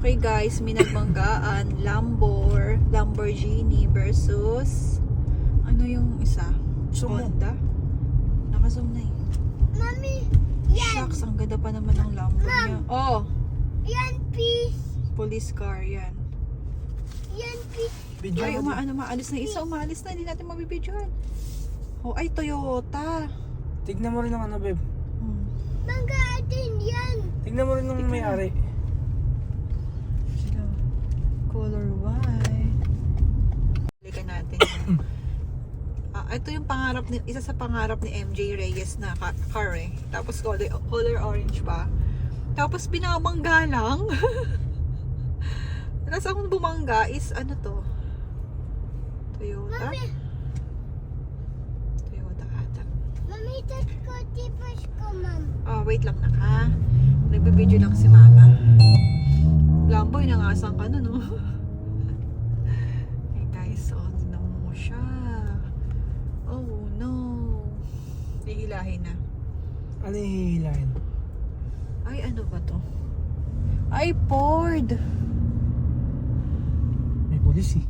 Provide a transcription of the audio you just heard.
Okay guys, may nagmanggaan. Lamborghini versus ano yung isa? Zoom mo. Honda? Naka-zoom na eh. Mami, yan. Shucks, ang ganda pa naman ng Lambo niya. Oh, Yan, please. police car yan. Yan, please. Video Ay, mo. umaalis na isa. Umaalis na. Hindi natin mabibidyoan. Oh, ay, Toyota. Tignan mo rin ng ano, babe. Mangga atin yan. Tignan mo rin ng may-ari. Sila. Color white. Balikan natin. Ito yung pangarap ni, isa sa pangarap ni MJ Reyes na car eh. Tapos color orange pa. Tapos binabangga lang. Tapos akong bumangga is ano to? Toyota? Mami, Toyota ata. mami, touch ko, tipos ko, ma'am. Oh, wait lang na ha. Nagbibideo lang si mama. Lambo, inangasan ka na, no? Hey guys, so, tignan mo siya. Oh, no. Hihilahin na. Ano yung hihilahin? Ay, ano ba to? Ay, Ford! May pulis eh.